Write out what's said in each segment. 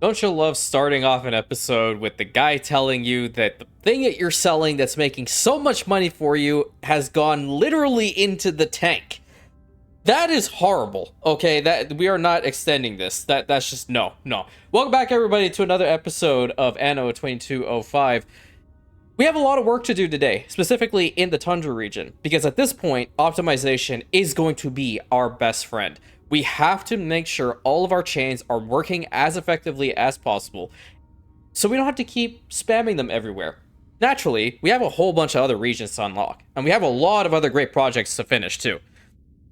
Don't you love starting off an episode with the guy telling you that the thing that you're selling that's making so much money for you has gone literally into the tank? That is horrible. Okay, that we are not extending this. That's just no, no. Welcome back everybody to another episode of Anno 2205. We have a lot of work to do today, specifically in the Tundra region, because at this point, optimization is going to be our best friend. We have to make sure all of our chains are working as effectively as possible, so we don't have to keep spamming them everywhere. Naturally, we have a whole bunch of other regions to unlock, and we have a lot of other great projects to finish too.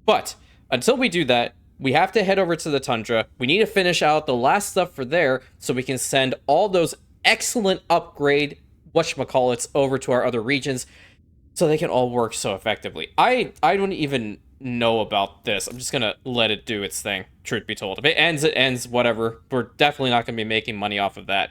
But until we do that, we have to head over to the Tundra. We need to finish out the last stuff for there so we can send all those excellent upgrade whatchamacallits over to our other regions so they can all work so effectively. I don't even know about this. I'm just gonna let it do its thing, truth be told. If it ends, whatever. We're definitely not gonna be making money off of that.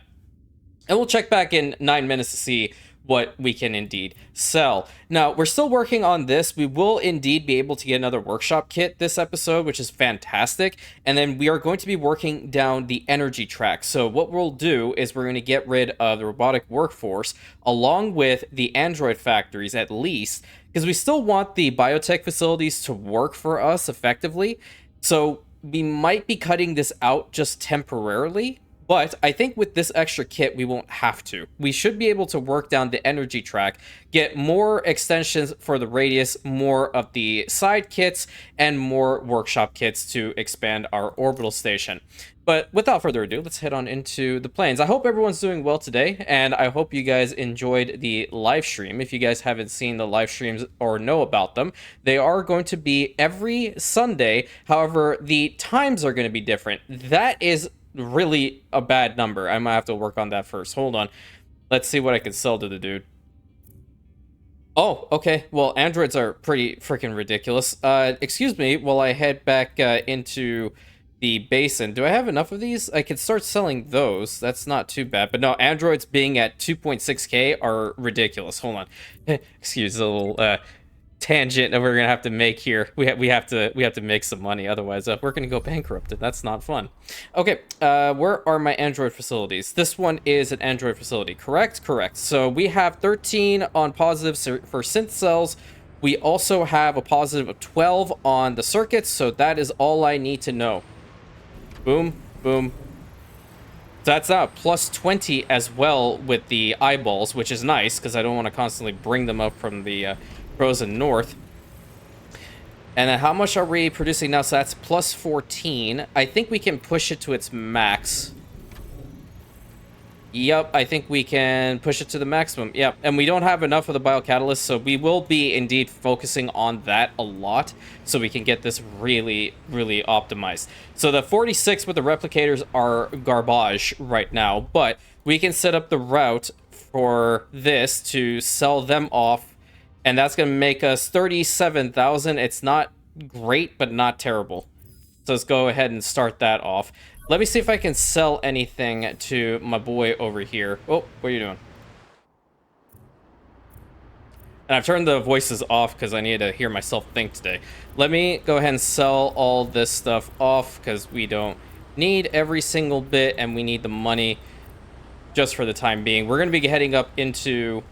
And we'll check back in 9 minutes to see what we can indeed sell. Now, we're still working on this. We will indeed be able to get another workshop kit this episode, which is fantastic. And then we are going to be working down the energy track. So what we'll do is we're going to get rid of the robotic workforce along with the android factories at least, because we still want the biotech facilities to work for us effectively. So we might be cutting this out just temporarily. But I think with this extra kit, we won't have to. We should be able to work down the energy track, get more extensions for the radius, more of the side kits, and more workshop kits to expand our orbital station. But without further ado, let's head on into the planes. I hope everyone's doing well today, and I hope you guys enjoyed the live stream. If you guys haven't seen the live streams or know about them, they are going to be every Sunday. However, the times are going to be different. That is really a bad number. I might have to work on that first. Hold on. Let's see what I can sell to the dude. Oh, okay. Well, androids are pretty freaking ridiculous. Excuse me while I head back into the basin. Do I have enough of these? I could start selling those. That's not too bad. But no, androids being at 2.6k are ridiculous. Hold on. Excuse a little tangent that we're gonna have to make here. We have to make some money, otherwise we're gonna go bankrupt, and that's not fun. Okay, where are my android facilities? This one is an android facility, correct? Correct. So we have 13 on positives for synth cells. We also have a positive of 12 on the circuits, so that is all I need to know. Boom, boom. That's now plus 20 as well with the eyeballs, which is nice because I don't want to constantly bring them up from the frozen north. And then how much are we producing now? So that's plus 14. I think we can push it to its max. Yep, I think we can push it to the maximum. Yep, and we don't have enough of the biocatalyst, so we will be indeed focusing on that a lot so we can get this really, really optimized. So the 46 with the replicators are garbage right now, but we can set up the route for this to sell them off, and that's going to make us 37,000. It's not great, but not terrible. So let's go ahead and start that off. Let me see if I can sell anything to my boy over here. Oh, what are you doing? And I've turned the voices off because I need to hear myself think today. Let me go ahead and sell all this stuff off because we don't need every single bit and we need the money just for the time being. We're going to be heading up into...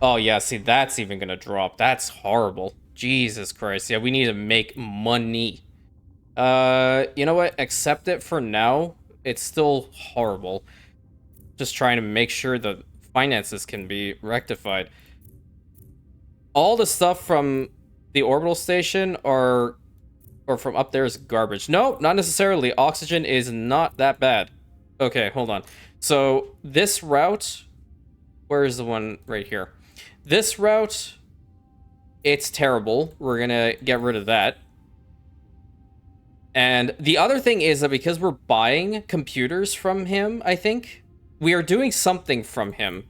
Oh, yeah, see, that's even going to drop. That's horrible. Jesus Christ. Yeah, we need to make money. You know what? Accept it for now. It's still horrible. Just trying to make sure the finances can be rectified. All the stuff from the orbital station or from up there is garbage. No, not necessarily. Oxygen is not that bad. Okay, hold on. So this route, where is the one right here? This route, it's terrible. We're gonna get rid of that. And the other thing is that because we're buying computers from him, I think, we are doing something from him.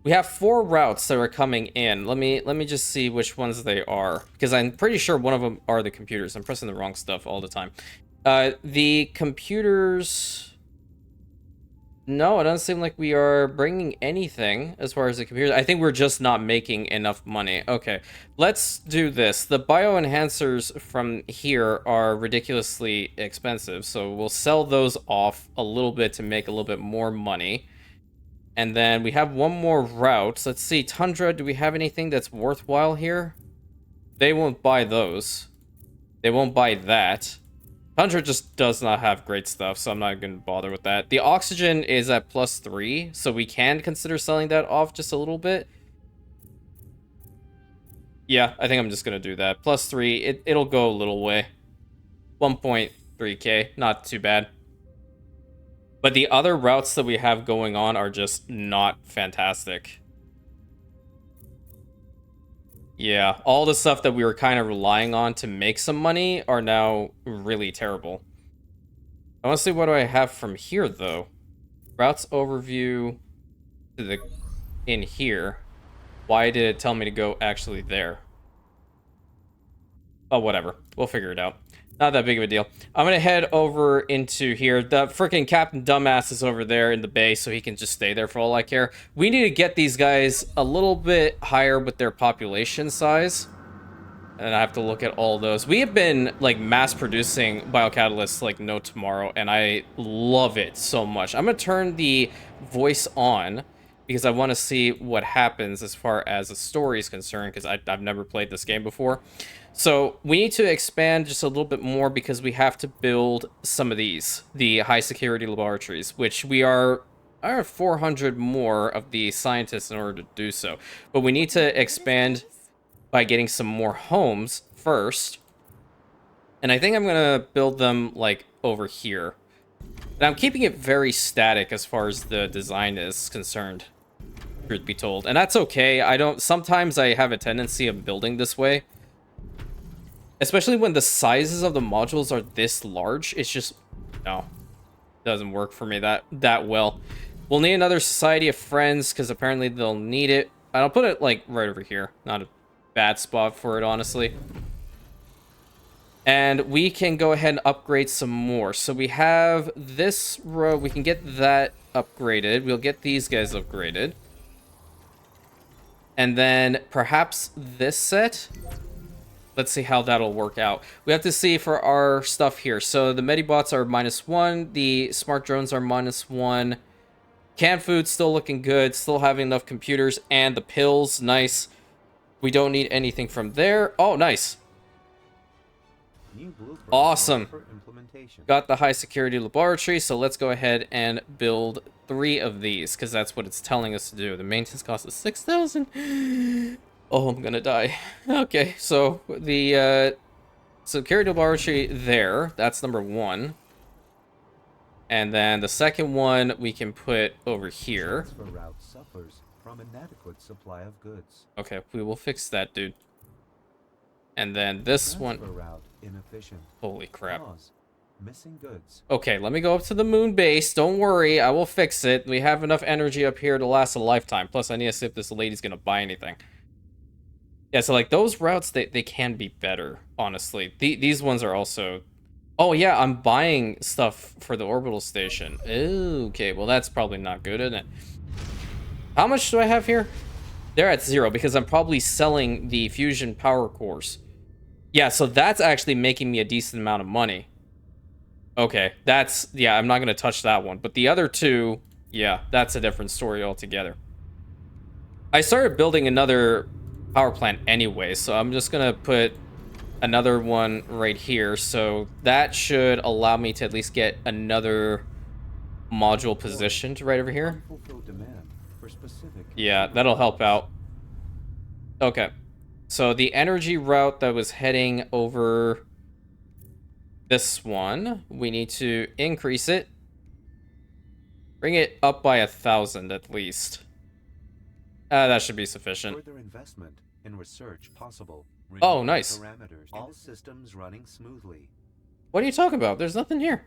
We have 4 routes that are coming in. Let me just see which ones they are, because I'm pretty sure one of them are the computers. I'm pressing the wrong stuff all the time. The computers... No, it doesn't seem like we are bringing anything as far as the computers. I think we're just not making enough money. Okay, let's do this. The bioenhancers from here are ridiculously expensive, so we'll sell those off a little bit to make a little bit more money. And then we have one more route. Let's see, Tundra, do we have anything that's worthwhile here? They won't buy those. They won't buy that. Tundra just does not have great stuff, so I'm not going to bother with that. The oxygen is at +3, so we can consider selling that off just a little bit. Yeah, I think I'm just going to do that. +3, it'll go a little way. 1.3k, not too bad. But the other routes that we have going on are just not fantastic. Yeah, all the stuff that we were kind of relying on to make some money are now really terrible. I want to see what do I have from here, though. Routes overview to the in here. Why did it tell me to go actually there? Oh, whatever. We'll figure it out. Not that big of a deal. I'm gonna head over into here. The freaking Captain Dumbass is over there in the base, so he can just stay there for all I care. We need to get these guys a little bit higher with their population size. And I have to look at all those. We have been, like, mass-producing biocatalysts like no tomorrow, and I love it so much. I'm gonna turn the voice on, because I want to see what happens as far as the story is concerned, because I've never played this game before. So we need to expand just a little bit more because we have to build some of these, the high security laboratories, which we are 400 more of the scientists in order to do so. But we need to expand by getting some more homes first. And I think I'm going to build them like over here. And I'm keeping it very static as far as the design is concerned, truth be told. And that's okay. Sometimes I have a tendency of building this way. Especially when the sizes of the modules are this large, it's just, no, doesn't work for me that well. We'll need another Society of Friends, because apparently they'll need it. I'll put it, like, right over here. Not a bad spot for it, honestly. And we can go ahead and upgrade some more. So we have this row. We can get that upgraded. We'll get these guys upgraded. And then perhaps this set. Let's see how that'll work out. We have to see for our stuff here. So the Medibots are -1. The smart drones are -1. Canned food still looking good. Still having enough computers. And the pills, nice. We don't need anything from there. Oh, nice. Awesome. Got the high security laboratory. So let's go ahead and build 3 of these, because that's what it's telling us to do. The maintenance cost is 6,000. Oh, I'm gonna die. Okay, so the security laboratory there, that's number 1. And then the second one we can put over here. Route suffers from inadequate supply of goods. Okay, we will fix that, dude. And then this one. Route inefficient. Holy crap. Missing goods. Okay, let me go up to the moon base. Don't worry, I will fix it. We have enough energy up here to last a lifetime. Plus, I need to see if this lady's gonna buy anything. Yeah, so like those routes, they can be better, honestly. These ones are also... Oh yeah, I'm buying stuff for the orbital station. Okay, well that's probably not good, isn't it? How much do I have here? They're at 0 because I'm probably selling the fusion power cores. Yeah, so that's actually making me a decent amount of money. Okay, that's... Yeah, I'm not going to touch that one. But the other 2, yeah, that's a different story altogether. I started building another power plant anyway, so I'm just gonna put another one right here, so that should allow me to at least get another module positioned right over here. Yeah, that'll help out. Okay, so the energy route that was heading over this one, we need to increase it, bring it up by 1,000 at least. That should be sufficient. Further investment in research possible. Oh, nice. Parameters. All systems running smoothly. What are you talking about? There's nothing here.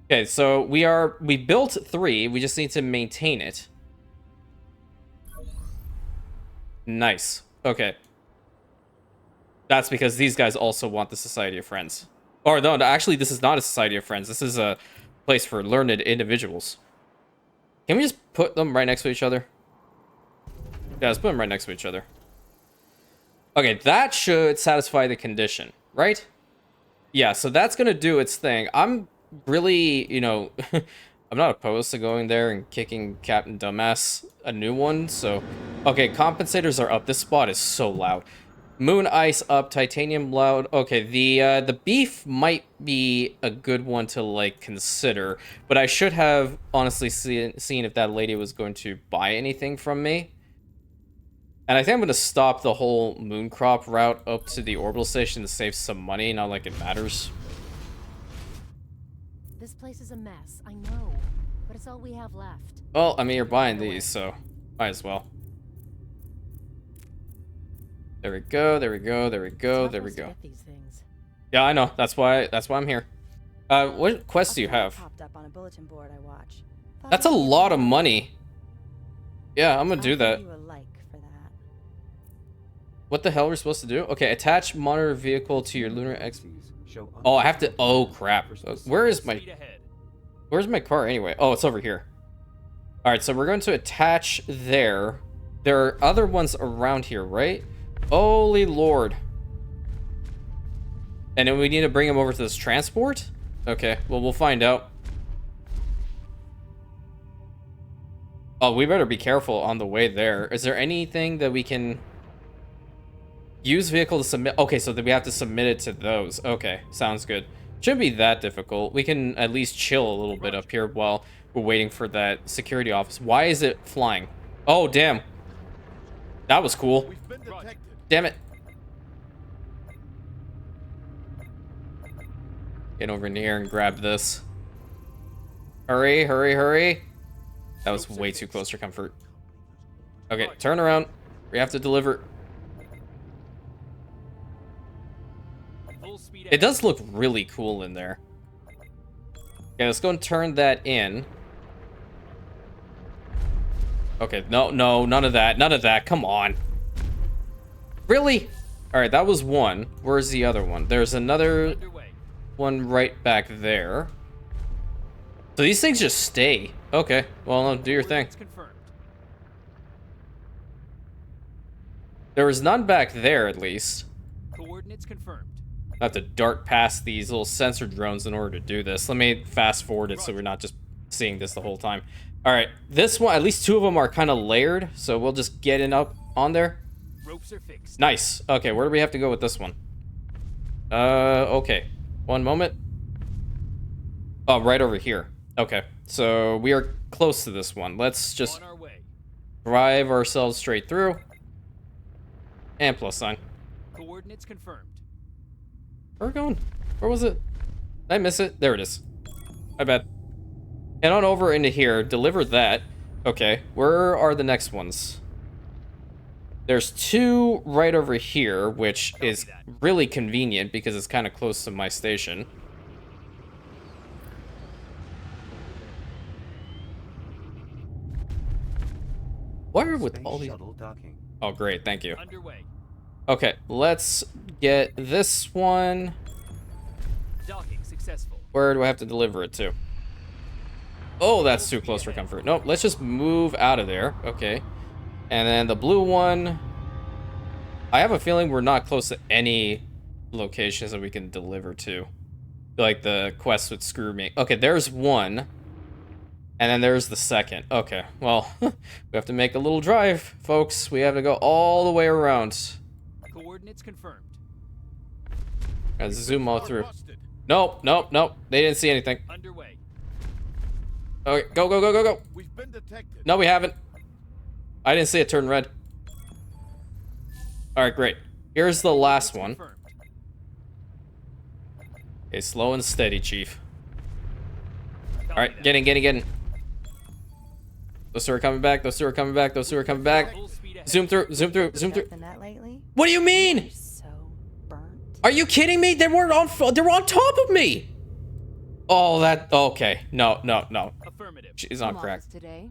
Okay, so we built 3. We just need to maintain it. Nice. Okay. That's because these guys also want the Society of Friends. Or no, actually, this is not a Society of Friends. This is a place for learned individuals. Can we just put them right next to each other? Yeah, let's put them right next to each other. Okay, that should satisfy the condition, right? Yeah, so that's gonna do its thing. I'm really, you know, I'm not opposed to going there and kicking Captain Dumbass a new one, so... Okay, compensators are up. This spot is so loud. Moon ice up, titanium loud. Okay, the beef might be a good one to, like, consider, but I should have honestly seen if that lady was going to buy anything from me. And I think I'm going to stop the whole moon crop route up to the orbital station to save some money, not like it matters. This place is a mess, I know, but it's all we have left. Well, I mean, you're buying these, so might as well. There we go, there we go, there we go, there we go. Yeah, I know. That's why I'm here. What quests do you have? That's a lot of money. Yeah, I'm gonna do that. What the hell are we supposed to do? Okay, attach monitor vehicle to your Lunar X. Oh, I have to. Oh crap! Where's my car anyway? Oh, it's over here. All right, so we're going to attach there. There are other ones around here, right? Holy Lord! And then we need to bring them over to this transport. Okay, well we'll find out. Oh, we better be careful on the way there. Is there anything that we can? Use vehicle to submit. Okay, so that we have to submit it to those. Okay, sounds good. Shouldn't be that difficult. We can at least chill a little bit up here while we're waiting for that security office. Why is it flying? Oh, damn. That was cool. Damn it. Get over in here and grab this. Hurry, hurry, hurry. That was way too close for comfort. Okay, turn around. We have to deliver. It does look really cool in there. Okay, let's go and turn that in. Okay, no, none of that. None of that. Come on. Really? All right, that was one. Where's the other one? There's another one right back there. So these things just stay. Okay, well, no, do your thing. There was none back there, at least. Coordinates confirmed. I have to dart past these little sensor drones in order to do this. Let me fast forward it so we're not just seeing this the whole time. All right, this one, at least two of them are kind of layered, so we'll just get in up on there. Ropes are fixed. Nice. Okay, where do we have to go with this one? Okay. One moment. Oh, right over here. Okay, so we are close to this one. Let's just drive ourselves straight through. And plus sign. Coordinates confirmed. Where are we going? Where was it? Did I miss it? There it is. My bad. Head on over into here. Deliver that. Okay. Where are the next ones? There's two right over here, which is really convenient because it's kind of close to my station. What are with all these? Oh, great. Thank you. Underway. Okay, let's get this one. Docking successful. Where do I have to deliver it to? Oh, that's too close for comfort. Nope, let's just move out of there. Okay. And then the blue one. I have a feeling we're not close to any locations that we can deliver to. Like the quest would screw me. Okay, there's one. And then there's the second. Okay, well, we have to make a little drive, folks. We have to go all the way around. Coordinates confirmed. Gotta zoom all through. Nope, nope, nope. They didn't see anything. Underway. Okay, go, go, go, go, go. We've been detected. No, we haven't. I didn't see it turn red. All right, great. Here's the last one. Okay, slow and steady, Chief. All right, get in, get in, get in. Those two are coming back. Those two are coming back. Those two are coming back. Zoom through, zoom through, zoom through. What do you mean? Are you kidding me? They were on top of me. Oh, that okay. No, no, no. Affirmative. She's on crack. Today,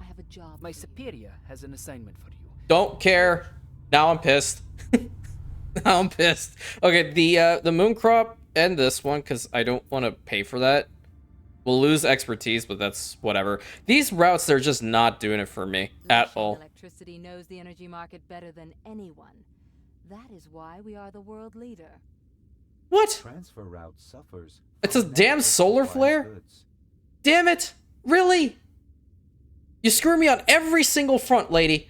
I have a job. My superior has an assignment for you. Don't care. Now I'm pissed. Now I'm pissed. Okay, the moon crop and this one, because I don't want to pay for that. We'll lose expertise, but that's whatever. These routes, they're just not doing it for me at Russian all. Electricity knows the energy market better than anyone. That is why we are the world leader. What? Transfer route suffers. It's from a damn inadequate solar supply of flare? goods. Damn it! Really? You screw me on every single front, lady.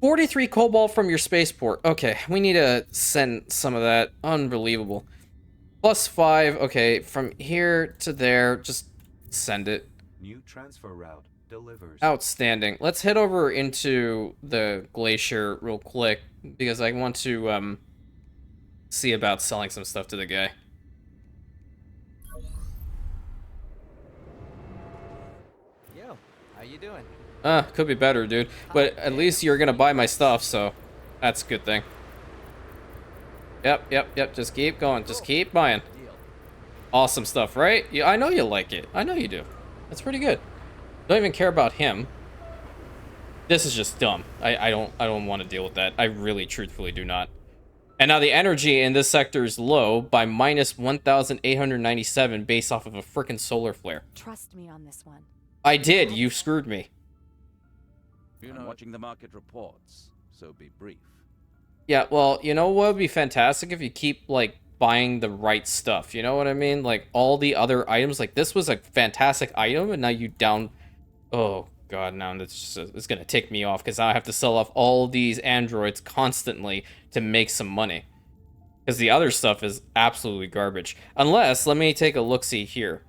43 cobalt from your spaceport. Okay, we need to send some of that. Unbelievable. +5. Okay, from here to there, just send it. New transfer route delivers. Outstanding. Let's head over into the glacier real quick because I want to see about selling some stuff to the guy. Yo, how you doing? Could be better, dude. But at least you're gonna buy my stuff, so that's a good thing. Yep. Just keep going. Just keep buying. Deal. Awesome stuff, right? Yeah, I know you like it. I know you do. That's pretty good. Don't even care about him. This is just dumb. I don't want to deal with that. I really, truthfully do not. And now the energy in this sector is low by minus 1,897 based off of a frickin' solar flare. Trust me on this one. I did. You screwed me. I'm watching the market reports, so be brief. Yeah, well, you know what would be fantastic if you keep, like, buying the right stuff. You know what I mean? Like, all the other items. Like, this was a fantastic item, and now you down... Oh, God, now it's going to tick me off, because I have to sell off all these androids constantly to make some money. Because the other stuff is absolutely garbage. Unless, let me take a look-see here.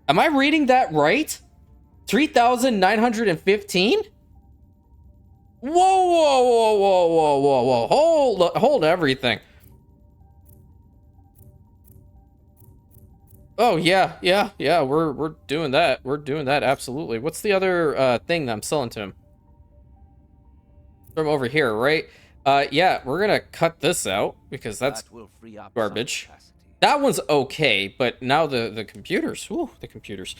Am I reading that right? 3,915? Whoa. Hold everything. Oh, yeah, we're doing that. We're doing that, absolutely. What's the other thing that I'm selling to him? From over here, right? Yeah, we're gonna cut this out because that's That will free up some garbage. capacity. That one's okay, but now the computers, whew, the computers.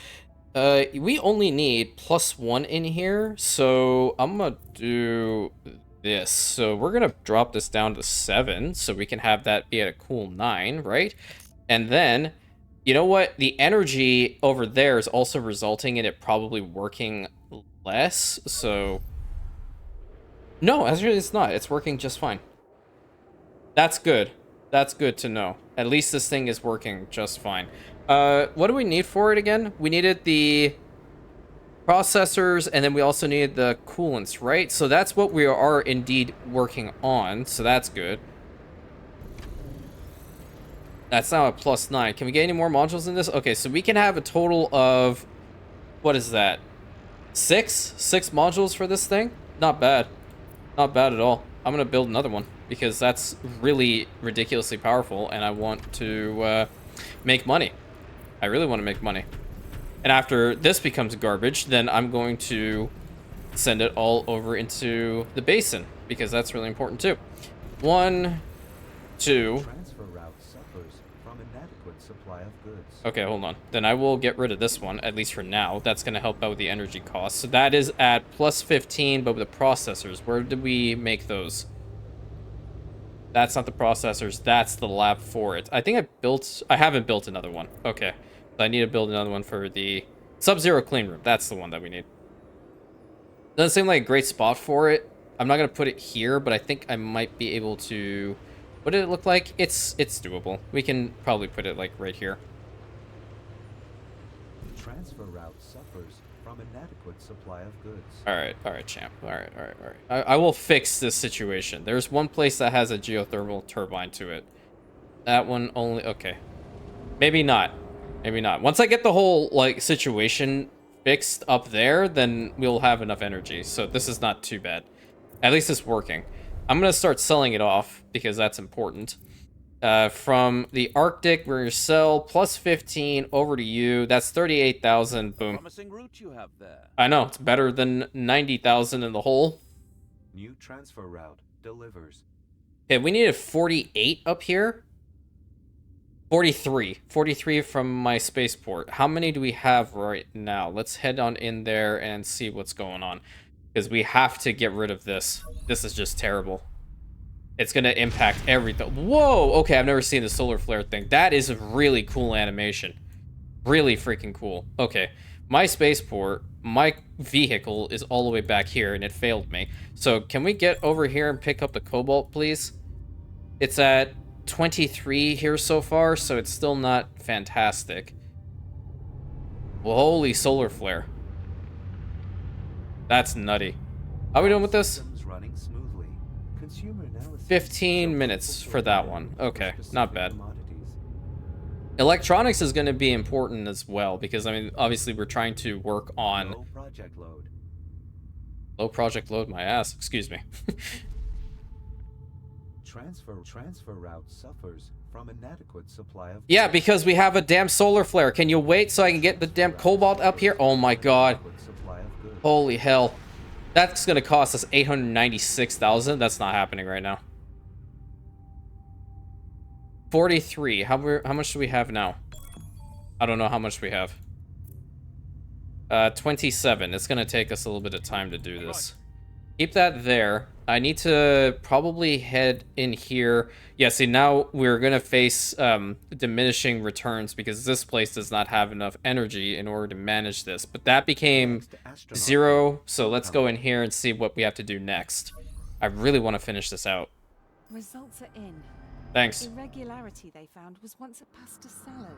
We only need +1 in here, so I'm gonna do this. So we're gonna drop this down to 7, so we can have that be at a cool 9, right? And then, you know what? The energy over there is also resulting in it probably working less, so... No, actually it's not. It's working just fine. That's good. That's good to know. At least this thing is working just fine. What do we need for it again? We needed the processors, and then we also needed the coolants, right? So that's what we are indeed working on, so that's good. That's now a +9. Can we get any more modules in this? Okay, so we can have a total of... What is that? 6 modules for this thing? Not bad. Not bad at all. I'm gonna build another one, because that's really ridiculously powerful, and I want to make money. I really want to make money. And after this becomes garbage, then I'm going to send it all over into the basin, because that's really important too. 1, 2... Transfer route suffers from inadequate supply of goods. Okay, hold on. Then I will get rid of this one, at least for now. That's going to help out with the energy costs. So that is at +15, but with the processors. Where did we make those? That's not the processors. That's the lab for it. I think I haven't built another one. Okay. So I need to build another one for the Sub-Zero clean room. That's the one that we need. Doesn't seem like a great spot for it. I'm not going to put it here, but I think I might be able to... What did it look like? It's doable. We can probably put it like right here. Transfer route suffers from inadequate supply of goods. Alright, champ. Alright. I will fix this situation. There's one place that has a geothermal turbine to it. That one only... Okay. Maybe not. Maybe not. Once I get the whole, like, situation fixed up there, then we'll have enough energy. So this is not too bad. At least it's working. I'm going to start selling it off, because that's important. From the Arctic, we're going to sell +15 over to you. That's 38,000. Boom. Promising route you have there. I know. It's better than 90,000 in the hole. New transfer route delivers. Okay, we needed 48 up here. 43 from my spaceport. How many do we have right now? Let's head on in there and see what's going on, because we have to get rid of this. This is just terrible. It's gonna impact everything. Whoa, okay, I've never seen the solar flare thing. That is a really cool animation. Really freaking cool. Okay, my spaceport, my vehicle is all the way back here, and it failed me. So can we get over here and pick up the cobalt, please? It's at 23 here so far, so it's still not fantastic. Well, holy solar flare. That's nutty. How are we doing with this? Systems running smoothly. Consumer analysis 15 shows minutes full for that demand one. for Okay, not specific bad. commodities. Electronics is going to be important as well, because, I mean, obviously we're trying to work on... Low project load. Low project load my ass, excuse me. Transfer route suffers from inadequate supply of Yeah, goods. because we have a damn solar flare. Can you wait so I can get the damn cobalt up here? Oh my god. Inadequate supply of goods. Holy hell. That's going to cost us 896,000. That's not happening right now. 43. How much do we have now? I don't know how much we have. 27. It's going to take us a little bit of time to do this. Keep that there. I need to probably head in here. Yeah, see, now we're going to face diminishing returns because this place does not have enough energy in order to manage this. But that became Next, astronaut 0, so let's go in here and see what we have to do next. I really want to finish this out. Results are in. Thanks. Irregularity they found was once a pasta salad.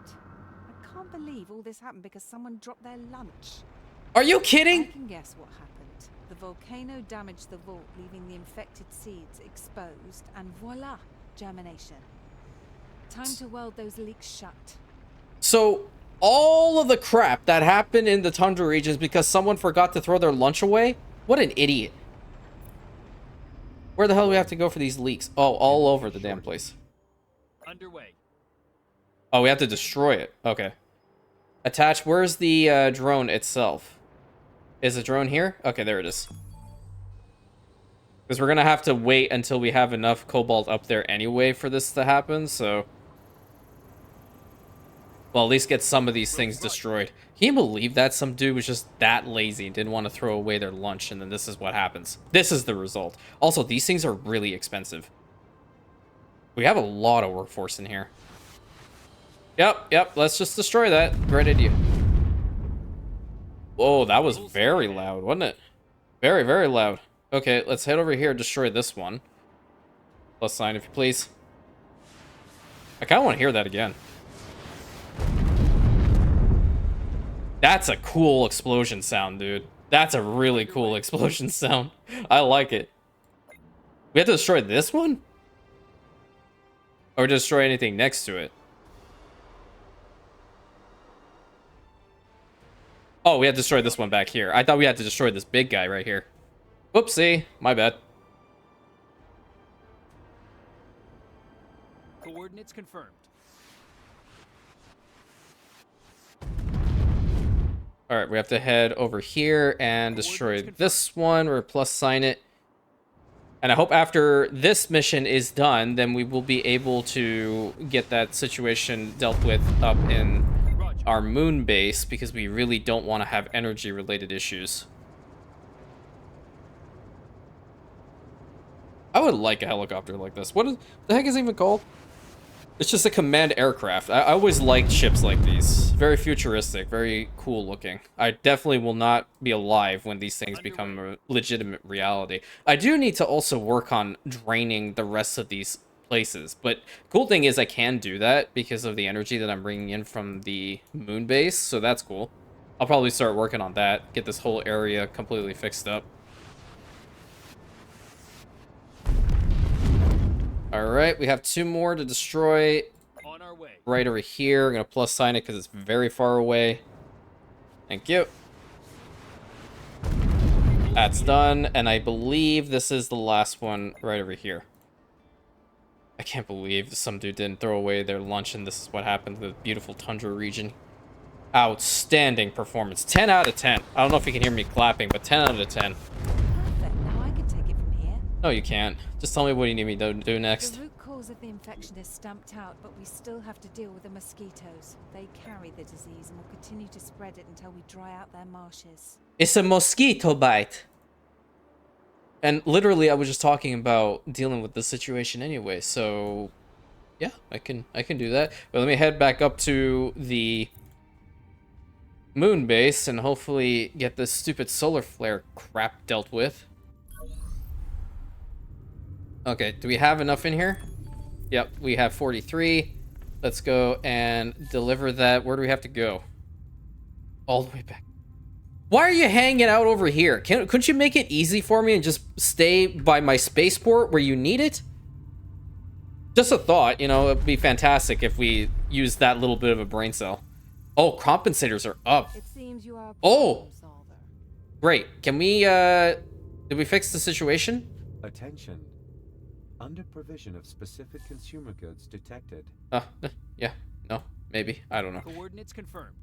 I can't believe all this happened because someone dropped their lunch. Are you I kidding? can guess what happened. The volcano damaged the vault, leaving the infected seeds exposed, and voila, germination. Time to weld those leaks shut. So, all of the crap that happened in the Tundra regions because someone forgot to throw their lunch away? What an idiot. Where the hell do we have to go for these leaks? Oh, all over the damn place. Underway. Oh, we have to destroy it. Okay. Attach. Where's the drone itself? Is the drone here? Okay, there it is. Because we're going to have to wait until we have enough cobalt up there anyway for this to happen, so... Well, at least get some of these things destroyed. Can you believe that? Some dude was just that lazy and didn't want to throw away their lunch, and then this is what happens. This is the result. Also, these things are really expensive. We have a lot of workforce in here. Yep, let's just destroy that. Great idea. Whoa, that was very loud, wasn't it? Very, very loud. Okay, let's head over here and destroy this one. Plus sign, if you please. I kind of want to hear that again. That's a cool explosion sound, dude. That's a really cool explosion sound. I like it. We have to destroy this one? Or destroy anything next to it? Oh, we had to destroy this one back here. I thought we had to destroy this big guy right here. Whoopsie. My bad. Coordinates confirmed. Alright, we have to head over here and destroy this one, or plus sign it. And I hope after this mission is done, then we will be able to get that situation dealt with up in our moon base, because we really don't want to have energy related issues. I would like a helicopter like this. What the heck is it even called? It's just a command aircraft. I always liked ships like these. Very futuristic, very cool looking. I definitely will not be alive when these things become a legitimate reality. I do need to also work on draining the rest of these places. But cool thing is I can do that because of the energy that I'm bringing in from the moon base. So that's cool. I'll probably start working on that. Get this whole area completely fixed up. Alright, we have 2 more to destroy. On our way. Right over here. I'm going to plus sign it because it's very far away. Thank you. That's done. And I believe this is the last one right over here. I can't believe some dude didn't throw away their lunch and this is what happened to the beautiful Tundra region. Outstanding performance. 10 out of 10. I don't know if you can hear me clapping, but 10 out of 10. Perfect. Now I can take it from here. No, you can't. Just tell me what you need me to do next. The root cause of the infection is stamped out, but we still have to deal with the mosquitoes. They carry the disease and will continue to spread it until we dry out their marshes. It's a mosquito bite. And literally, I was just talking about dealing with the situation anyway, so yeah, I can do that. But let me head back up to the moon base and hopefully get this stupid solar flare crap dealt with. Okay, do we have enough in here? Yep, we have 43. Let's go and deliver that. Where do we have to go? All the way back. Why are you hanging out over here? Couldn't you make it easy for me and just stay by my spaceport where you need it? Just a thought, you know, it'd be fantastic if we use that little bit of a brain cell. Oh, compensators are up. It seems you are a Oh! problem solver. Great. Can we, did we fix the situation? Attention. Under provision of specific consumer goods detected. Yeah, no, maybe. I don't know. Coordinates confirmed.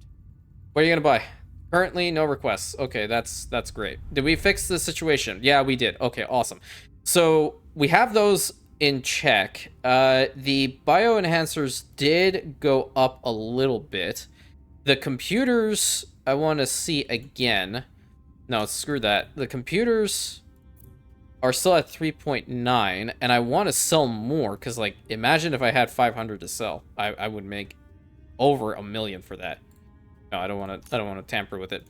What are you gonna buy? Currently, no requests. Okay, that's great. Did we fix the situation? Yeah, we did. Okay, awesome. So we have those in check. The bioenhancers did go up a little bit. The computers, I want to see again. No, screw that. The computers are still at 3.9, and I want to sell more because, like, imagine if I had 500 to sell. I would make over $1 million for that. No, I don't want to tamper with it.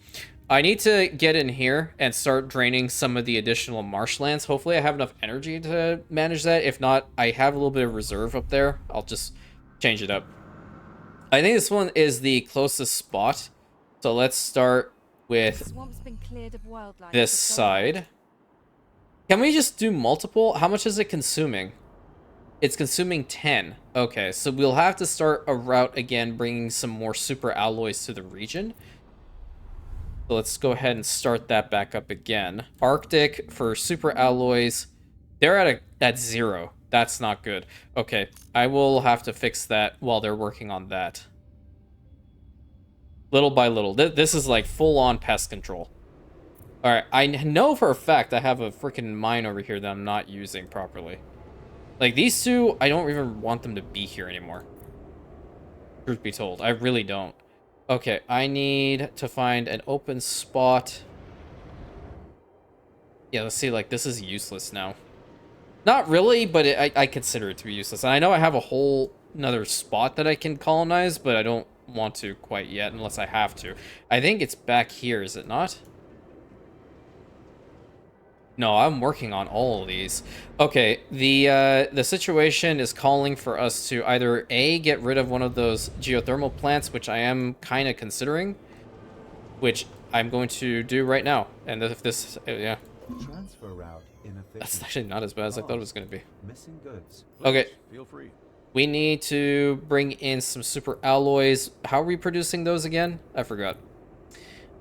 I need to get in here and start draining some of the additional marshlands. Hopefully I have enough energy to manage that. If not, I have a little bit of reserve up there. I'll just change it up. I think this one is the closest spot. So let's start The with swamp's been cleared of wildlife this for some side. Can we just do multiple? How much is it consuming? It's consuming 10. Okay, so we'll have to start a route again, bringing some more super alloys to the region. So let's go ahead and start that back up again. Arctic for super alloys, they're at 0. That's not good. Okay, I will have to fix that while they're working on that. Little by little. This is like full-on pest control. Alright, I know for a fact I have a freaking mine over here that I'm not using properly. Like, these two, I don't even want them to be here anymore. Truth be told, I really don't. Okay, I need to find an open spot. Yeah, let's see, like, this is useless now. Not really, but I consider it to be useless. And I know I have a whole another spot that I can colonize, but I don't want to quite yet unless I have to. I think it's back here, is it not? No, I'm working on all of these. Okay, the situation is calling for us to either A, get rid of one of those geothermal plants, which I am kind of considering, which I'm going to do right now. And if this, yeah. Transfer route inefficient. That's actually not as bad as I thought it was going to be. Missing goods. Okay. Feel free. We need to bring in some super alloys. How are we producing those again? I forgot.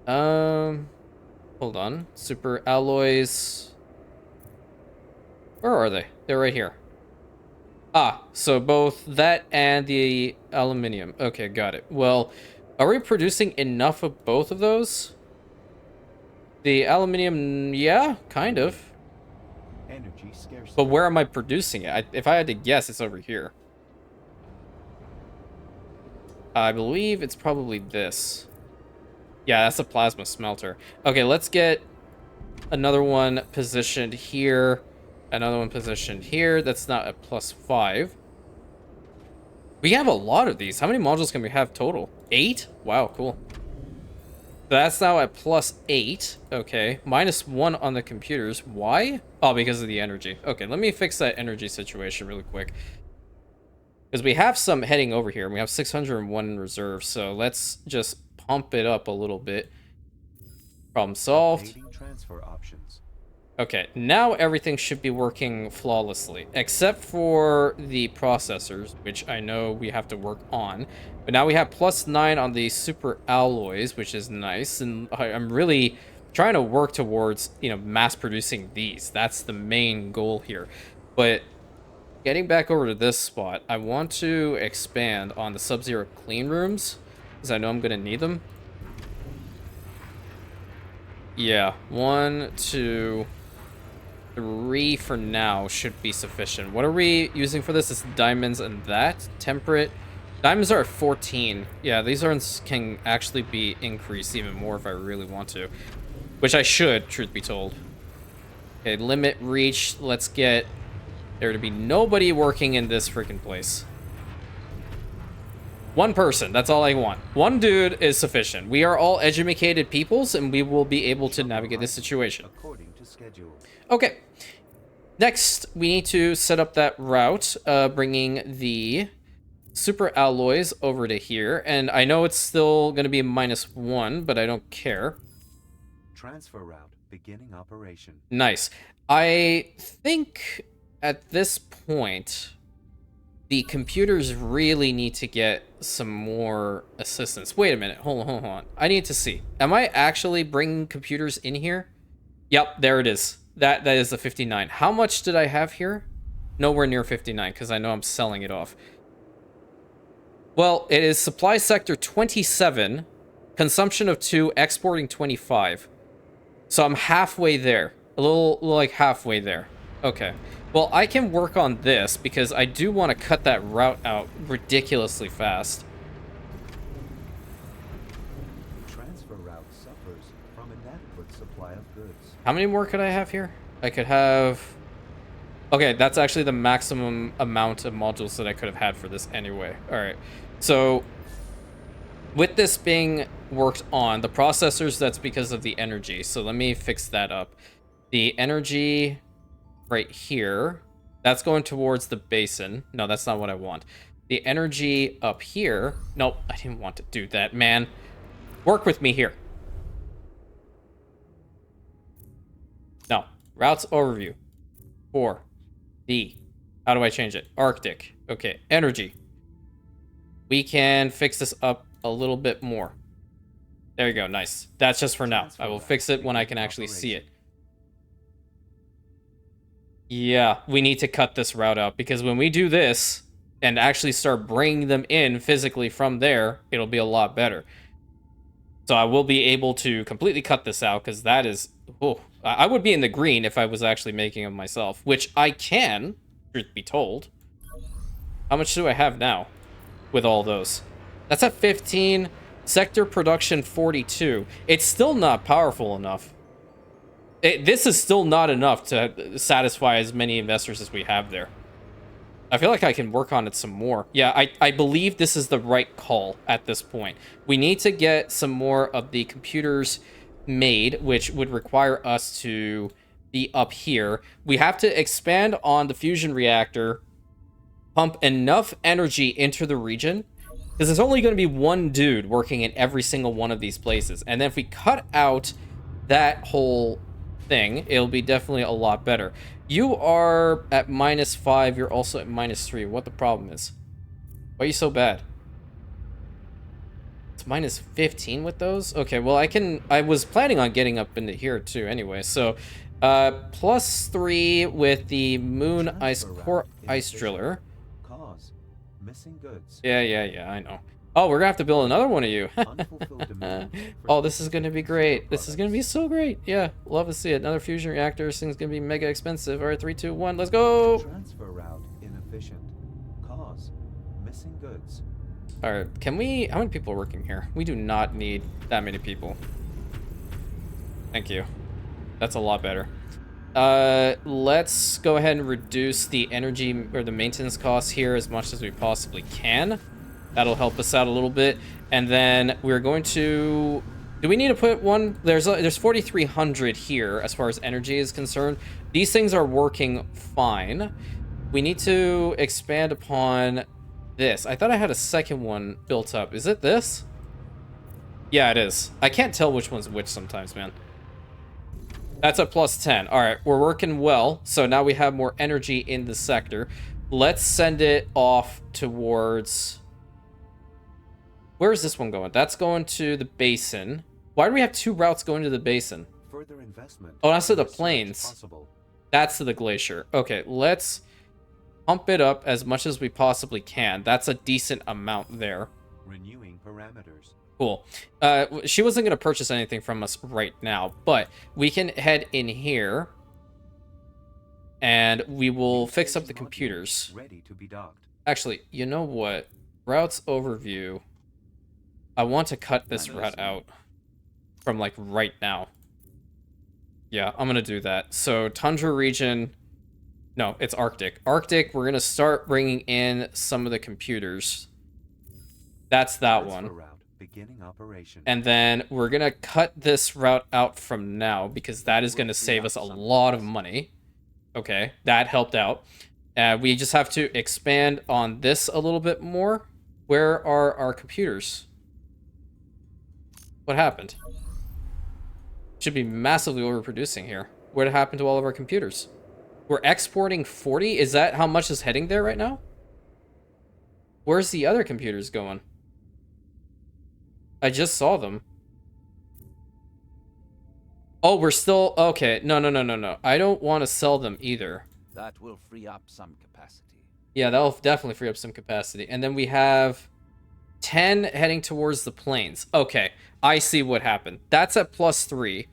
Hold on. Super alloys. Where are they? They're right here. Ah, so both that and the aluminium. Okay, got it. Well, are we producing enough of both of those? The aluminium, yeah, kind of. Energy scarcity. But where am I producing it? If I had to guess, it's over here. I believe it's probably this. Yeah, that's a plasma smelter. Okay, let's get another one positioned here. Another one positioned here. That's not a +5. We have a lot of these. How many modules can we have total? 8? Wow, cool. That's now at +8. Okay. -1 on the computers. Why? Oh, because of the energy. Okay, let me fix that energy situation really quick. Because we have some heading over here. We have 601 in reserve. So let's just pump it up a little bit. Problem solved. Updating transfer options. Okay, now everything should be working flawlessly, except for the processors, which I know we have to work on. But now we have +9 on the super alloys, which is nice, and I'm really trying to work towards, you know, mass producing these. That's the main goal here. But getting back over to this spot, I want to expand on the Sub-Zero clean rooms, because I know I'm going to need them. Yeah, 1, 2... 3 for now should be sufficient. What are we using for this? It's diamonds and that. Temperate. Diamonds are at 14. Yeah, these can actually be increased even more if I really want to. Which I should, truth be told. Okay, limit reached. Let's get there to be nobody working in this freaking place. One person, that's all I want. One dude is sufficient. We are all educated peoples, and we will be able to navigate this situation. According to schedule. Okay. Next, we need to set up that route, bringing the super alloys over to here. And I know it's still going to be -1, but I don't care. Transfer route beginning operation. Nice. I think at this point, the computers really need to get some more assistance. Wait a minute. Hold on. I need to see. Am I actually bringing computers in here? Yep, there it is. That is the 59. How much did I have here? Nowhere near 59, because I know I'm selling it off. Well, it is supply sector 27, consumption of 2, exporting 25. So I'm halfway there. A little like halfway there. Okay. Well, I can work on this because I do want to cut that route out ridiculously fast. Transfer route suffers from inadequate supply of goods. How many more could I have here? I could have... Okay, that's actually the maximum amount of modules that I could have had for this anyway. All right. So with this being worked on, the processors, that's because of the energy. So let me fix that up. The energy right here, that's going towards the basin. No, that's not what I want. The energy up here. Nope, I didn't want to do that, man. Work with me here. No, routes overview. 4D. How do I change it? Arctic. Okay, energy. We can fix this up a little bit more. There you go, nice. That's just for now. I will fix it when I can actually see it. Yeah, we need to cut this route out because when we do this and actually start bringing them in physically from there, it'll be a lot better. So I will be able to completely cut this out because that is... Oh, I would be in the green if I was actually making them myself, which I can, truth be told. How much do I have now with all those? That's at 15. Sector production 42. It's still not powerful enough. This is still not enough to satisfy as many investors as we have there. I feel like I can work on it some more. Yeah, I believe this is the right call at this point. We need to get some more of the computers made, which would require us to be up here. We have to expand on the fusion reactor, pump enough energy into the region, because there's only going to be one dude working in every single one of these places. And then if we cut out that whole thing, it'll be definitely a lot better. You are at -5. You're also at -3. What the problem is? Why are you so bad? It's -15 with those? Okay, well, I was planning on getting up into here too anyway. So, +3 with the Moon Ice Core Ice Driller. Cause missing goods. Yeah, I know. Oh, we're gonna have to build another one of you. Oh, this is gonna be great. This is gonna be so great. Yeah, love to see it. Another fusion reactor. This thing's gonna be mega expensive. All right, 3, 2, 1, let's go. Transfer route inefficient. Cause missing goods. All right, can we? How many people are working here? We do not need that many people. Thank you. That's a lot better. Let's go ahead and reduce the energy or the maintenance costs here as much as we possibly can. That'll help us out a little bit. And then we're going to... Do we need to put one? There's 4,300 here as far as energy is concerned. These things are working fine. We need to expand upon this. I thought I had a second one built up. Is it this? Yeah, it is. I can't tell which one's which sometimes, man. That's a +10. All right, we're working well. So now we have more energy in the sector. Let's send it off towards... Where is this one going? That's going to the basin. Why do we have 2 routes going to the basin? Further investment. Oh, that's to the plains. That's to the glacier. Okay, let's pump it up as much as we possibly can. That's a decent amount there. Renewing parameters. Cool. She wasn't going to purchase anything from us right now, but we can head in here and we will fix up the computers. Ready to be docked. Actually, you know what? Routes overview. I want to cut this route out from, like, right now. Yeah, I'm going to do that. So, Tundra region... No, it's Arctic. Arctic, we're going to start bringing in some of the computers. That's that Transfer one. route beginning operation. And then we're going to cut this route out from now because that is going to save us a lot of money. Okay, that helped out. We just have to expand on this a little bit more. Where are our computers? What happened? Should be massively overproducing here. What happened to all of our computers? We're exporting 40? Is that how much is heading there right now? Where's the other computers going? I just saw them. Oh, we're still... Okay, no. I don't want to sell them either. That will free up some capacity. Yeah, that'll definitely free up some capacity. And then we have 10 heading towards the plains. Okay, I see what happened. That's at +3.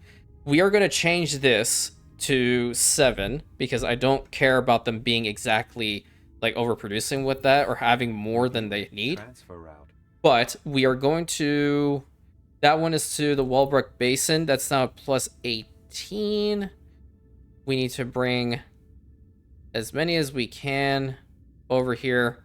We are going to change this to 7 because I don't care about them being exactly like overproducing with that or having more than they need. Transfer route. But we are going to... That one is to the Walbrook Basin. That's now +18. We need to bring as many as we can over here.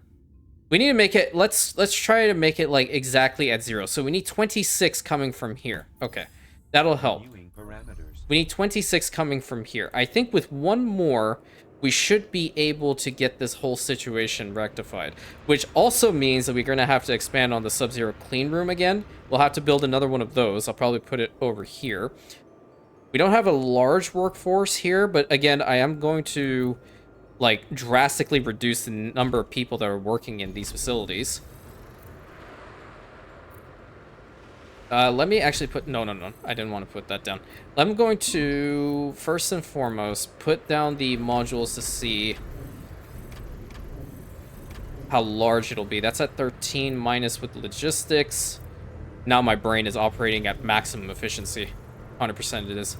We need to make it... Let's try to make it like exactly at 0. So we need 26 coming from here. Okay, that'll help. Viewing parameters. We need 26 coming from here. I think with one more, we should be able to get this whole situation rectified. Which also means that we're going to have to expand on the Sub-Zero clean room again. We'll have to build another one of those. I'll probably put it over here. We don't have a large workforce here, but again, I am going to like drastically reduce the number of people that are working in these facilities. Let me actually put... No. I didn't want to put that down. I'm going to, first and foremost, put down the modules to see how large it'll be. That's at 13 minus with logistics. Now my brain is operating at maximum efficiency. 100% it is.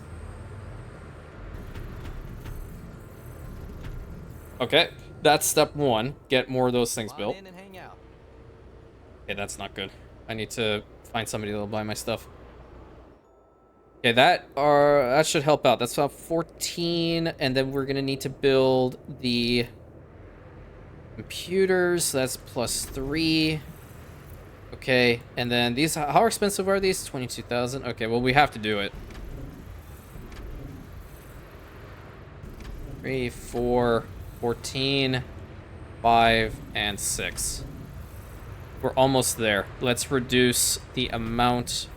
Okay, that's step 1. Get more of those things Come on built. in and hang out. Okay, that's not good. I need to find somebody that'll buy my stuff. Okay, that should help out. That's about 14, and then we're gonna need to build the computers. So that's +3. Okay, and then these, how expensive are these? 22,000. Okay, well we have to do it. 3, 4, 14, 5, and 6. We're almost there. Let's reduce the amount.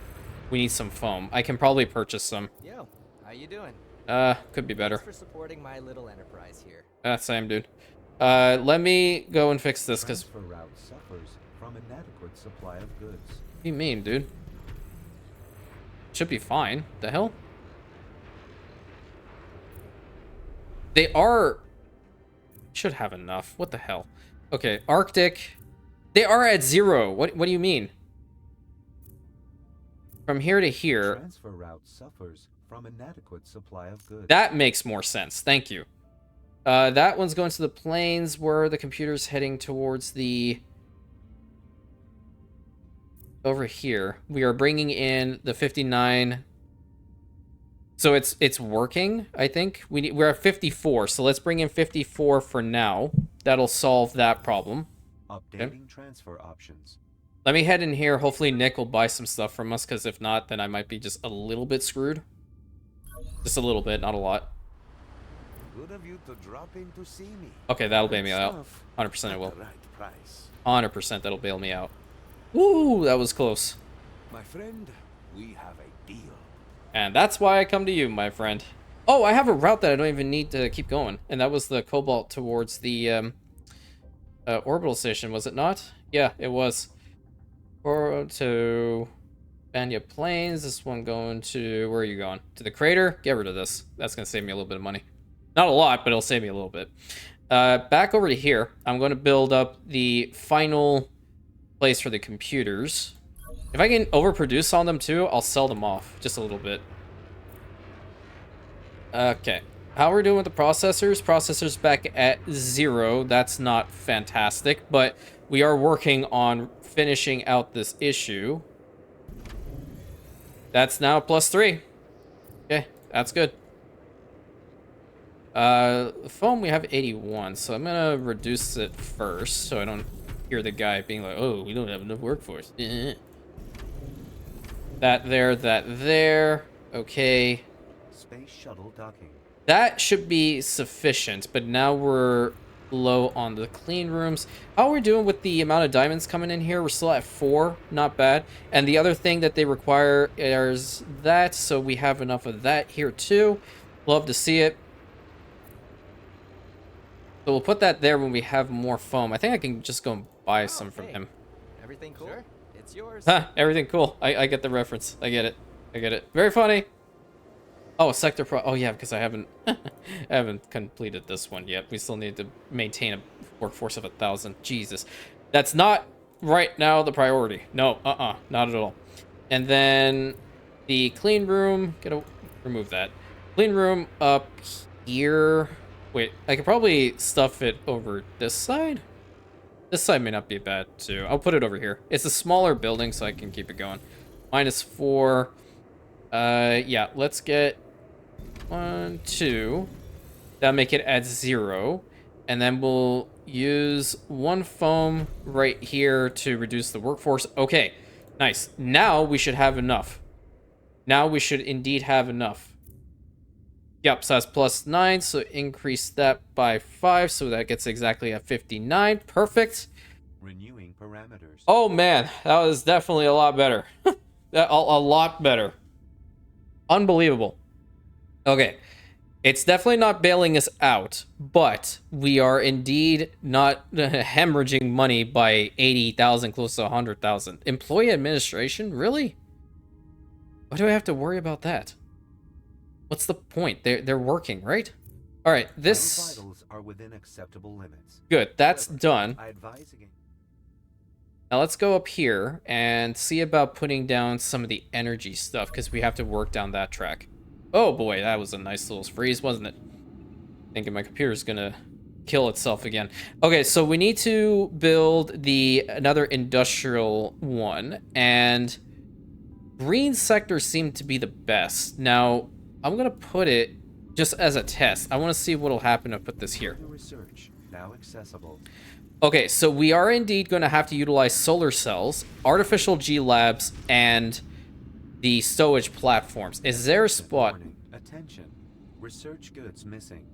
We need some foam. I can probably purchase some. Yo, how you doing? Could be better. Thanks for supporting my little enterprise here. Same, dude. Let me go and fix this, because... Transfer route suffers from inadequate supply of goods. What do you mean, dude? Should be fine. The hell? They are... Should have enough. What the hell? Okay, Arctic... They are at 0. What do you mean? From here to here... Transfer route suffers from inadequate supply of goods. That makes more sense. Thank you. That one's going to the plains where the computer's heading towards the... Over here. We are bringing in the 59... So it's working, I think. We're at 54, so let's bring in 54 for now. That'll solve that problem. Updating transfer options. Let me head in here. Hopefully Nick will buy some stuff from us, because if not, then I might be just a little bit screwed. Just a little bit, not a lot. Good of you to drop in to see me. Okay, that'll bail me out. Stuff 100% it at will. the right price. 100% that'll bail me out. Woo, that was close. My friend, we have a deal. And that's why I come to you, my friend. Oh, I have a route that I don't even need to keep going. And that was the Cobalt towards the Orbital Station, was it not? Yeah, it was. Or to Banya Plains. This one going to... Where are you going? To the crater? Get rid of this. That's going to save me a little bit of money. Not a lot, but it'll save me a little bit. Back over to here. I'm going to build up the final place for the computers. If I can overproduce on them too, I'll sell them off just a little bit. Okay. How we're doing with the processors? Processors back at 0. That's not fantastic, but we are working on finishing out this issue. That's now +3. Okay, that's good. Foam, we have 81, so I'm gonna reduce it first so I don't hear the guy being like, oh, we don't have enough workforce. That there. Okay. Space shuttle docking. That should be sufficient, but now we're low on the clean rooms. How are we doing with the amount of diamonds coming in here? We're still at 4, not bad. And the other thing that they require is that, so we have enough of that here too. Love to see it. So we'll put that there when we have more foam. I think I can just go and buy some from him. Everything cool? Sure. It's yours. Huh, everything cool. I get the reference. I get it. Very funny. Oh, sector pro. Oh yeah, because I haven't I haven't completed this one yet. We still need to maintain a workforce of 1,000. Jesus, that's not right now the priority. No, not at all. And then the clean room. Remove that. Clean room up here. Wait, I could probably stuff it over this side. This side may not be bad too. I'll put it over here. It's a smaller building, so I can keep it going. -4. Yeah, let's get 1, 2. That'll make it at 0. And then we'll use 1 foam right here to reduce the workforce. Okay, nice. Now we should have enough. Now we should indeed have enough. Yep, so that's +9, so increase that by 5, so that gets exactly at 59. Perfect. Renewing parameters. Oh man, that was definitely a lot better. a lot better. Unbelievable. Okay, it's definitely not bailing us out, but we are indeed not hemorrhaging money by 80,000, close to 100,000. Employee administration, really? Why do I have to worry about that? What's the point? They're working, right? All right, this Vitals are within acceptable limits. good. That's However, done. I advise against. Now let's go up here and see about putting down some of the energy stuff because we have to work down that track. Oh boy, that was a nice little freeze, wasn't it? Thinking my computer's gonna kill itself again. Okay, so we need to build another industrial one, and green sectors seem to be the best. Now, I'm gonna put it just as a test. I want to see what'll happen if I put this here. Research now accessible. Okay, so we are indeed going to have to utilize solar cells, artificial G-labs, and the stowage platforms. Is there a spot? Warning. Attention. Research goods missing.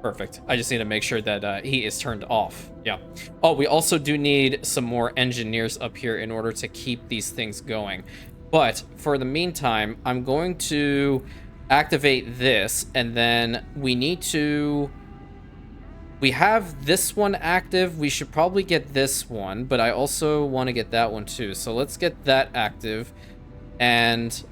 Perfect. I just need to make sure that he is turned off. Yeah. Oh, we also do need some more engineers up here in order to keep these things going. But for the meantime, I'm going to activate this, and then we have this one active. We should probably get this one, but I also want to get that one too. So let's get that active. And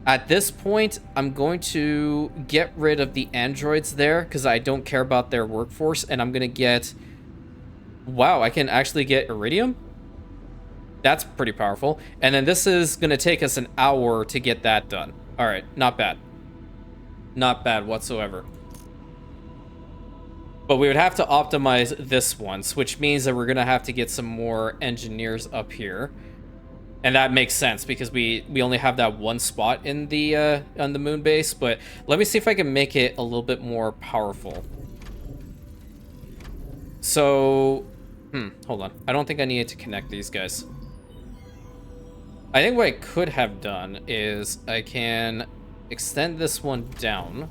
at this point, I'm going to get rid of the androids there because I don't care about their workforce, and I'm going to get... Wow, I can actually get iridium? That's pretty powerful. And then this is going to take us an hour to get that done. All right, not bad. Not bad whatsoever. But we would have to optimize this one, which means that we're going to have to get some more engineers up here. And that makes sense because we only have that one spot in the on the moon base. But let me see if I can make it a little bit more powerful. So, hold on. I don't think I needed to connect these guys. I think what I could have done is I can extend this one down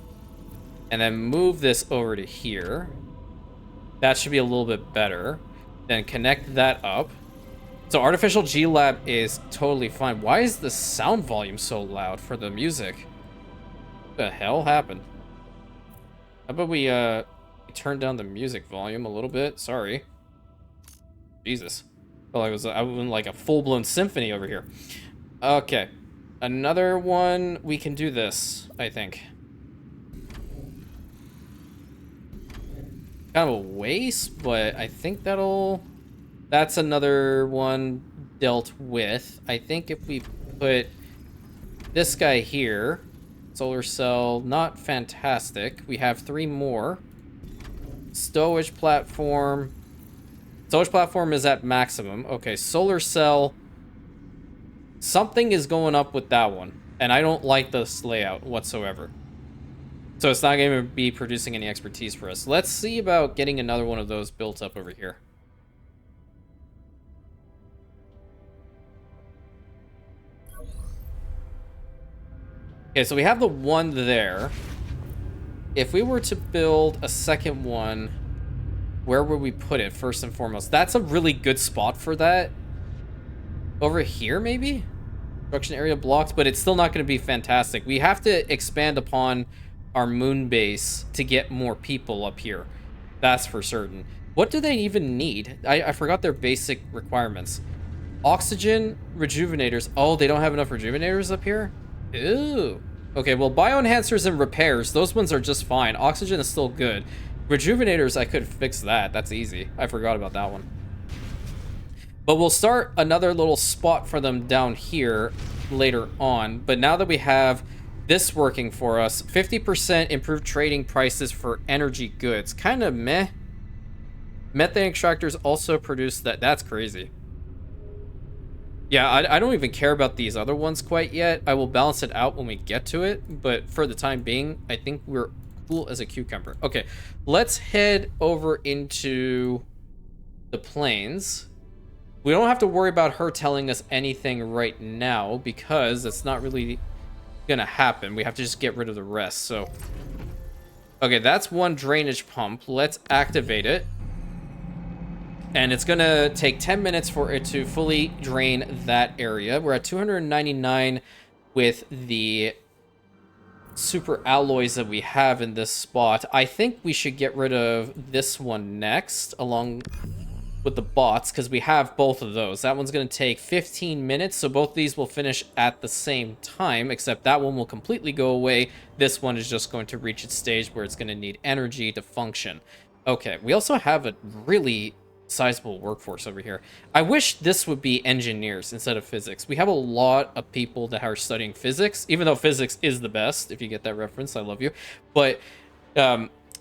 and then move this over to here. That should be a little bit better. Then connect that up. So artificial G-Lab is totally fine. Why is the sound volume so loud for the music? What the hell happened? How about we turn down the music volume a little bit? Sorry. Jesus. Well, I was in like a full-blown symphony over here. Okay. Another one, we can do this, I think. Kind of a waste, but I think that's another one dealt with. I think if we put this guy here, solar cell, not fantastic. We have 3 more. Stowage platform. Stowage platform is at maximum. Okay, solar cell. Something is going up with that one, and I don't like this layout whatsoever. So it's not going to be producing any expertise for us. Let's see about getting another one of those built up over here. Okay, so we have the one there. If we were to build a second one, where would we put it first and foremost? That's a really good spot for that. Over here, maybe? Construction area blocked, but it's still not going to be fantastic. We have to expand upon our moon base to get more people up here. That's for certain. What do they even need? I forgot their basic requirements. Oxygen, rejuvenators. Oh, they don't have enough rejuvenators up here? Ooh. Okay, well, bioenhancers and repairs, those ones are just fine. Oxygen is still good. Rejuvenators, I could fix that. That's easy. I forgot about that one. But we'll start another little spot for them down here later on. But now that we have this working for us, 50% improved trading prices for energy goods. Kind of meh. Methane extractors also produce that. That's crazy. Yeah, I don't even care about these other ones quite yet. I will balance it out when we get to it. But for the time being, I think we're cool as a cucumber. Okay, let's head over into the plains. We don't have to worry about her telling us anything right now because it's not really gonna happen. We have to just get rid of the rest. So, okay, that's one drainage pump. Let's activate it. And it's gonna take 10 minutes for it to fully drain that area. We're at 299 with the super alloys that we have in this spot. I think we should get rid of this one next, along with the bots, because we have both of those. That one's going to take 15 minutes, so both these will finish at the same time, except that one will completely go away. This one is just going to reach its stage where it's going to need energy to function. Okay, we also have a really sizable workforce over here. I wish this would be engineers instead of physics. We have a lot of people that are studying physics, even though physics is the best. If you get that reference, I love you. But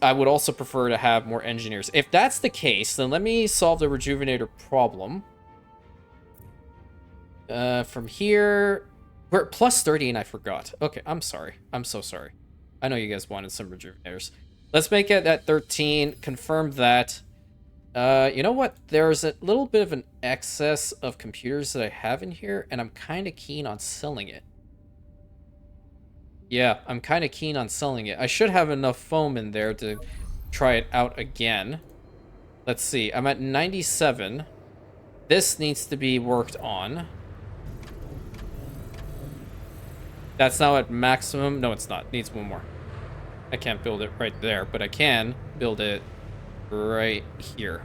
I would also prefer to have more engineers. If that's the case, then let me solve the rejuvenator problem. From here, we're at plus 30 and I forgot. Okay, I'm sorry. I'm so sorry. I know you guys wanted some rejuvenators. Let's make it at 13. Confirm that. You know what? There's a little bit of an excess of computers that I have in here, and I'm kind of keen on selling it. Yeah, I'm kind of keen on selling it. I should have enough foam in there to try it out again. Let's see. I'm at 97. This needs to be worked on. That's now at maximum. No, it's not. It needs one more. I can't build it right there, but I can build it right here.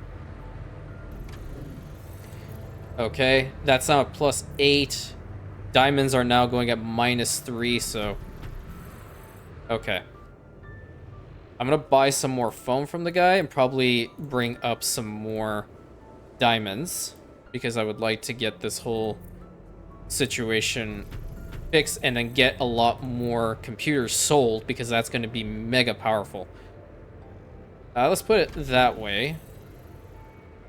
Okay, that's now at plus 8. Diamonds are now going at minus 3, so... Okay. I'm gonna buy some more foam from the guy and probably bring up some more diamonds, because I would like to get this whole situation fixed and then get a lot more computers sold, because that's going to be mega powerful. Let's put it that way.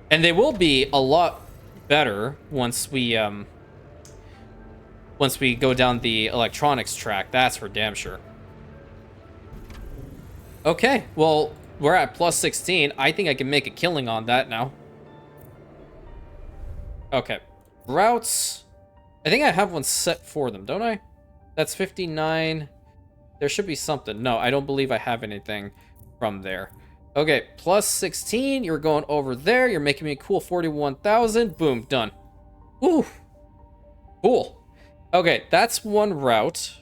And they will be a lot better once we go down the electronics track. That's for damn sure. Okay, well, we're at plus 16. I think I can make a killing on that now. Okay. Routes. I think I have one set for them, don't I? That's 59. There should be something. No, I don't believe I have anything from there. Okay, plus 16. You're going over there. You're making me a cool 41,000. Boom, done. Woo. Cool. Okay, that's one route.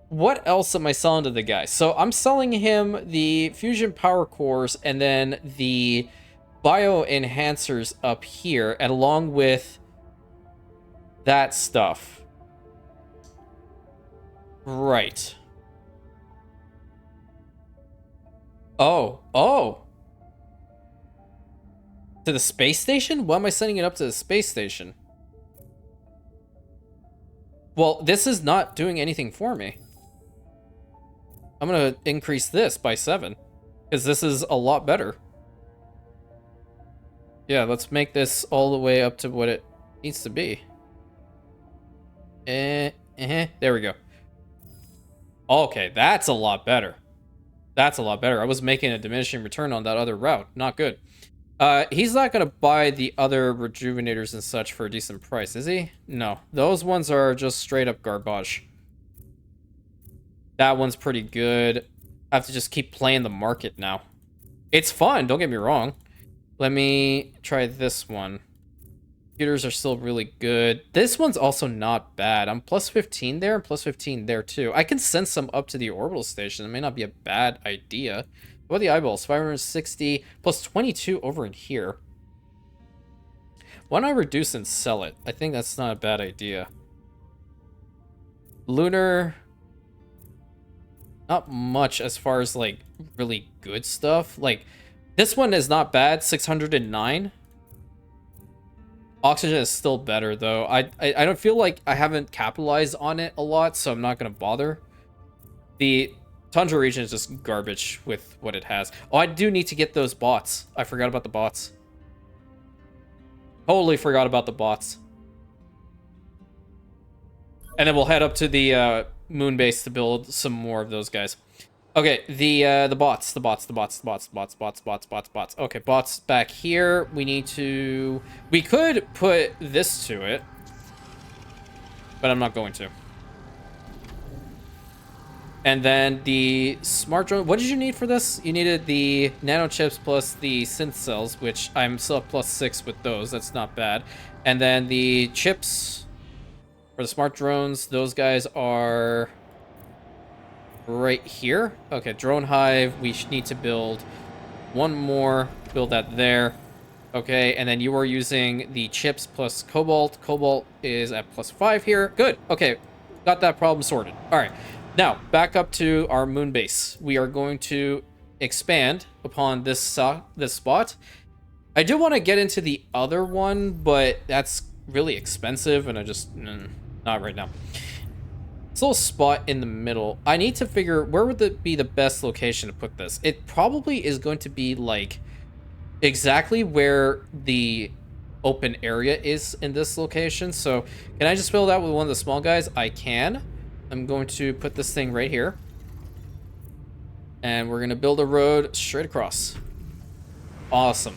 What else am I selling to the guy? So I'm selling him the fusion power cores and then the bio enhancers up here, and along with that stuff. Right. Oh. To the space station? Why am I sending it up to the space station? Well, this is not doing anything for me. I'm going to increase this by 7, because this is a lot better. Yeah, let's make this all the way up to what it needs to be. There we go. Okay, that's a lot better. That's a lot better. I was making a diminishing return on that other route. Not good. He's not gonna buy the other rejuvenators and such for a decent price, is he? No. Those ones are just straight up garbage. That one's pretty good. I have to just keep playing the market now. It's fun, don't get me wrong. Let me try this one. Computers are still really good. This one's also not bad. I'm plus 15 there and plus 15 there too. I can send some up to the orbital station. It may not be a bad idea. What about the eyeballs? 560 plus 22 over in here. Why don't I reduce and sell it? I think that's not a bad idea. Lunar. Not much as far as like really good stuff. Like this one is not bad. 609. Oxygen is still better though. I don't feel like I haven't capitalized on it a lot, so I'm not gonna bother. The Tundra region is just garbage with what it has. Oh, I do need to get those bots. I forgot about the bots. Totally forgot about the bots. And then we'll head up to the moon base to build some more of those guys. Okay, the bots. Okay, bots back here. We could put this to it, but I'm not going to. And then the smart drone. What did you need for this? You needed the nano chips plus the synth cells, which I'm still plus 6 with those. That's not bad. And then the chips for the smart drones. Those guys are right here. Okay, drone hive. We need to build one more. Build that there. Okay, and then you are using the chips plus cobalt. Cobalt is at plus 5 here. Good. Okay, got that problem sorted. All right. Now, back up to our moon base. We are going to expand upon this spot. I do want to get into the other one, but that's really expensive, and I just... not right now. This little spot in the middle. I need to figure where would be the best location to put this. It probably is going to be like exactly where the open area is in this location. So can I just fill that with one of the small guys? I can. I'm going to put this thing right here. And we're going to build a road straight across. Awesome.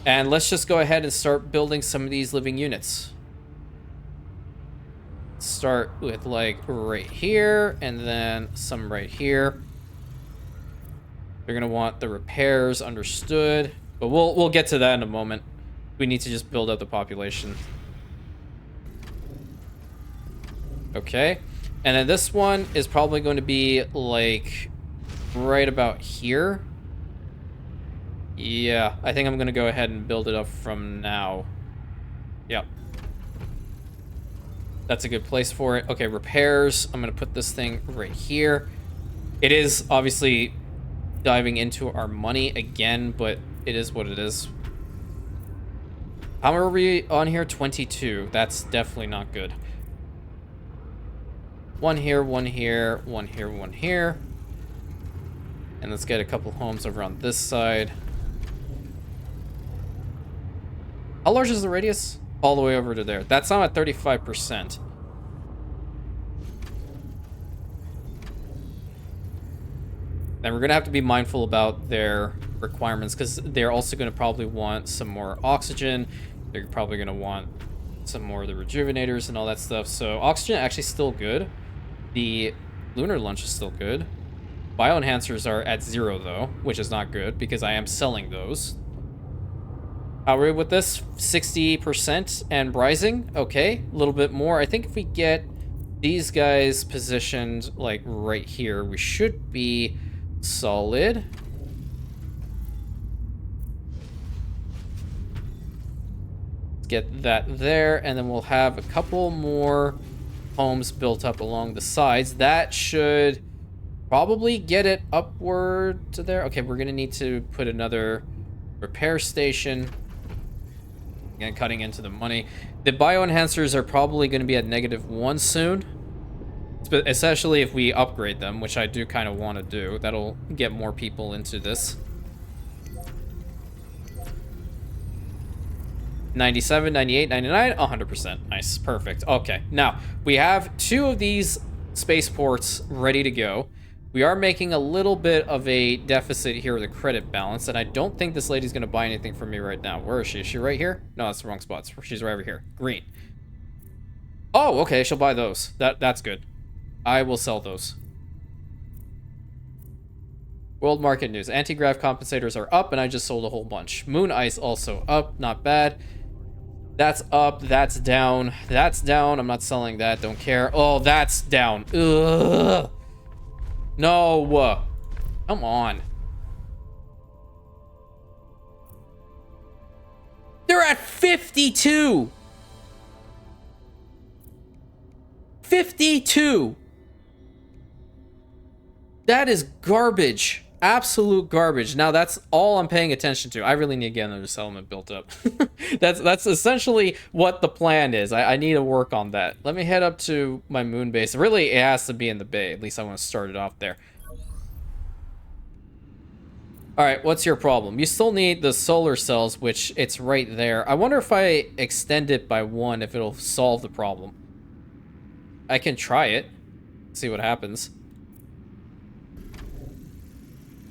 And let's just go ahead and start building some of these living units. Start with like right here and then some right here. They're gonna want the repairs, understood, but we'll get to that in a moment. We need to just build up the population. Okay, and then this one is probably going to be like right about here. Yeah, I think I'm gonna go ahead and build it up from now. Yep. That's a good place for it. Okay, repairs. I'm going to put this thing right here. It is obviously diving into our money again, but it is what it is. How are we on here? 22. That's definitely not good. One here, one here, one here, one here. And let's get a couple homes over on this side. How large is the radius? All the way over to there. That's now at 35%. And we're going to have to be mindful about their requirements because they're also going to probably want some more oxygen. They're probably going to want some more of the rejuvenators and all that stuff. So oxygen actually still good. The lunar lunch is still good. Bioenhancers are at 0 though, which is not good because I am selling those. How are we with this? 60% and rising. Okay, a little bit more. I think if we get these guys positioned like right here, we should be solid. Let's get that there, and then we'll have a couple more homes built up along the sides. That should probably get it upward to there. Okay, we're gonna need to put another repair station. Again, cutting into the money. The bioenhancers are probably going to be at -1 soon. Especially if we upgrade them, which I do kind of want to do. That'll get more people into this. 97, 98, 99, 100%. Nice, perfect. Okay, now we have 2 of these spaceports ready to go. We are making a little bit of a deficit here with the credit balance, and I don't think this lady's gonna buy anything from me right now. Where is she? Is she right here? No, that's the wrong spot. She's right over here. Green. Oh, okay, she'll buy those. That's good. I will sell those. World market news. Anti-grav compensators are up, and I just sold a whole bunch. Moon ice also up. Not bad. That's up. That's down. That's down. I'm not selling that. Don't care. Oh, that's down. Ugh. No. Come on. They're at 52. 52. That is garbage. Absolute garbage. Now that's all I'm paying attention to. I really need to get another settlement built up. That's essentially what the plan is. I need to work on that. Let me head up to my moon base. Really, it has to be in the bay. At least I want to start it off there. Alright, what's your problem? You still need the solar cells, which it's right there. I wonder if I extend it by 1, if it'll solve the problem. I can try it. See what happens.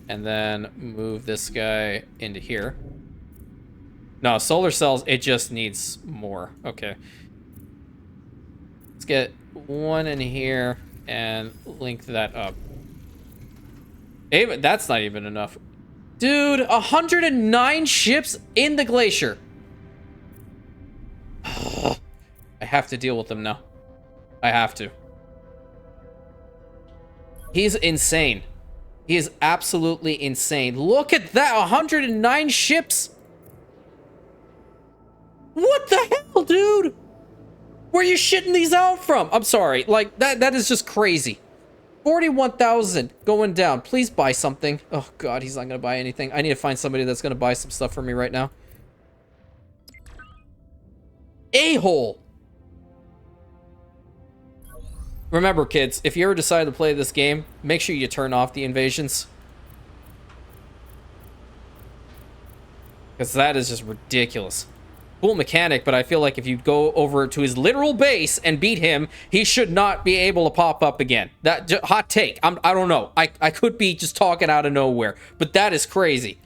And then move this guy into here. No, solar cells, it just needs more. Okay. Let's get 1 in here and link that up. Even, that's not even enough. Dude, 109 ships in the glacier. I have to deal with them now. I have to. He's insane. He is absolutely insane. Look at that, 109 ships. What the hell, dude? Where are you shitting these out from? I'm sorry, like, that is just crazy. 41,000 going down. Please buy something. Oh, God, he's not going to buy anything. I need to find somebody that's going to buy some stuff for me right now. A-hole. Remember, kids, if you ever decide to play this game, make sure you turn off the invasions. Because that is just ridiculous. Cool mechanic, but I feel like if you go over to his literal base and beat him, he should not be able to pop up again. That hot take. I don't know. I could be just talking out of nowhere, but that is crazy.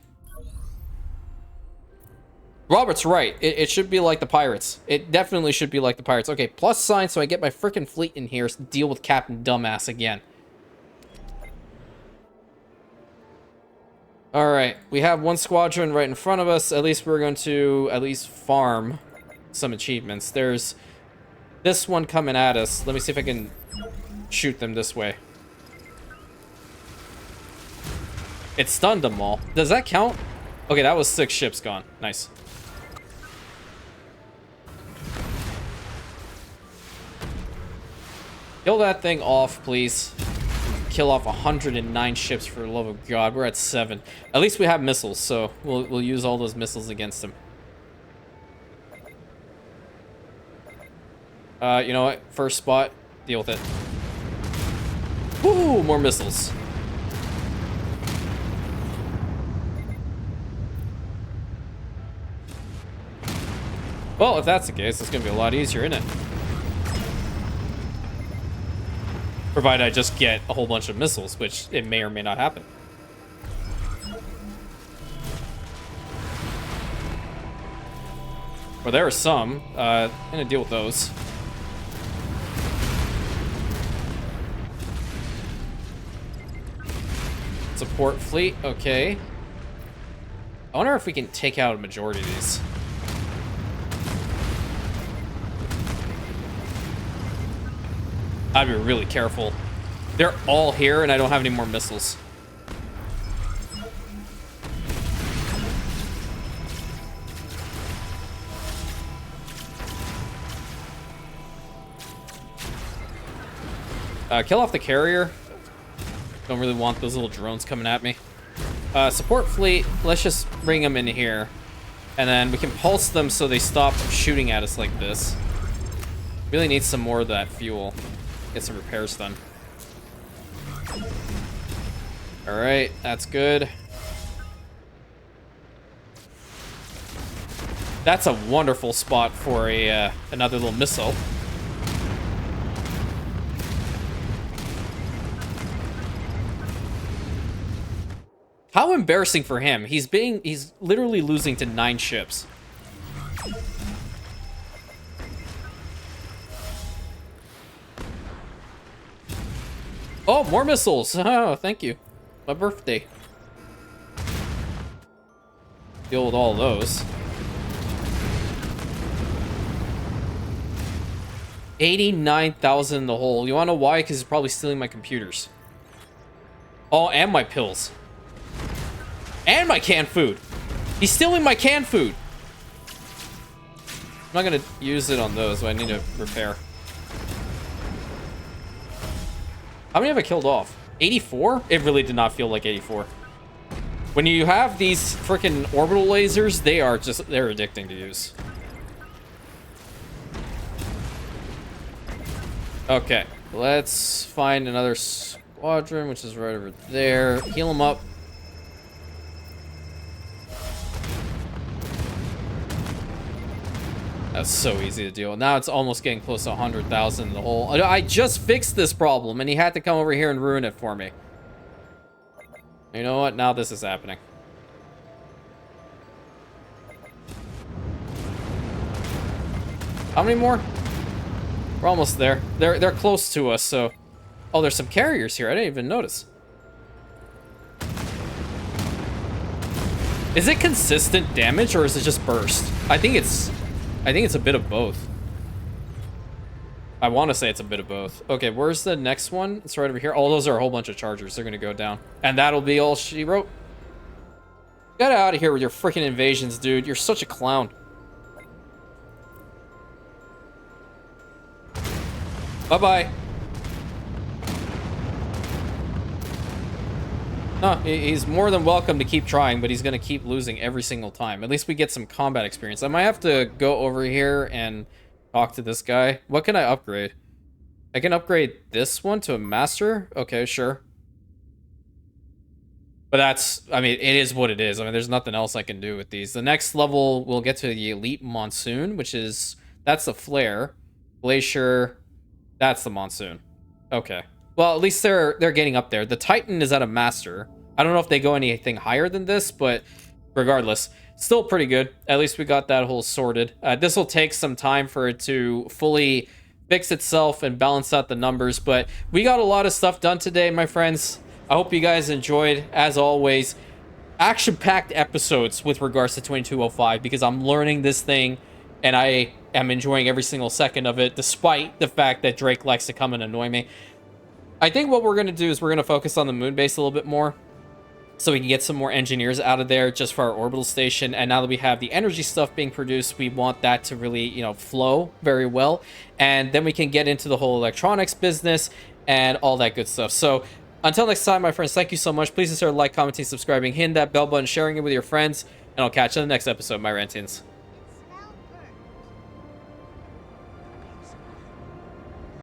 Robert's right. It should be like the pirates. It definitely should be like the pirates. Okay, plus sign so I get my freaking fleet in here to deal with Captain Dumbass again. Alright, we have 1 squadron right in front of us. At least we're going to at least farm some achievements. There's this one coming at us. Let me see if I can shoot them this way. It stunned them all. Does that count? Okay, that was 6 ships gone. Nice. Kill that thing off, please. Kill off 109 ships, for the love of God. We're at 7. At least we have missiles, so we'll use all those missiles against them. You know what? First spot, deal with it. Woo! More missiles. Well, if that's the case, it's gonna be a lot easier, isn't it? Provided I just get a whole bunch of missiles, which it may or may not happen. Well, there are some. I'm gonna deal with those. Support fleet, okay. I wonder if we can take out a majority of these. I'd be really careful. They're all here, and I don't have any more missiles. Kill off the carrier. Don't really want those little drones coming at me. Support fleet, let's just bring them in here. And then we can pulse them so they stop shooting at us like this. Really need some more of that fuel. Get some repairs done. Alright, that's good. That's a wonderful spot for a another little missile. How embarrassing for him. He's literally losing to 9 ships. Oh, more missiles. Oh, thank you. My birthday. Deal with all those. 89,000 in the hole. You wanna know why? Because he's probably stealing my computers. Oh, and my pills. And my canned food. He's stealing my canned food. I'm not gonna use it on those, but I need to repair. How many have I killed off? 84? It really did not feel like 84. When you have these freaking orbital lasers, they're addicting to use. Okay, let's find another squadron, which is right over there. Heal them up. That's so easy to deal with. Now it's almost getting close to 100,000 in the hole. I just fixed this problem, and he had to come over here and ruin it for me. You know what? Now this is happening. How many more? We're almost there. They're close to us, so... Oh, there's some carriers here. I didn't even notice. Is it consistent damage, or is it just burst? I think it's a bit of both. I want to say it's a bit of both. Okay, where's the next one? It's right over here. Oh, those are a whole bunch of chargers. They're going to go down. And that'll be all she wrote. Get out of here with your freaking invasions, dude. You're such a clown. Bye-bye. No, he's more than welcome to keep trying, but he's going to keep losing every single time. At least we get some combat experience. I might have to go over here and talk to this guy. What can I upgrade? I can upgrade this one to a master? Okay, sure. But that's, I mean, it is what it is. I mean, there's nothing else I can do with these. The next level, we'll get to the Elite Monsoon, which is, that's the Flare. Glacier, that's the Monsoon. Okay. Well, at least they're getting up there. The Titan is at a master. I don't know if they go anything higher than this, but regardless, still pretty good. At least we got that whole sorted. This will take some time for it to fully fix itself and balance out the numbers, but we got a lot of stuff done today, my friends. I hope you guys enjoyed, as always, action-packed episodes with regards to 2205, because I'm learning this thing, and I am enjoying every single second of it, despite the fact that Drake likes to come and annoy me. I think what we're going to do is we're going to focus on the moon base a little bit more, so we can get some more engineers out of there just for our orbital station. And now that we have the energy stuff being produced, we want that to really, you know, flow very well. And then we can get into the whole electronics business and all that good stuff. So until next time, my friends, thank you so much. Please consider like, commenting, subscribing, hitting that bell button, sharing it with your friends, and I'll catch you in the next episode, my Rantians.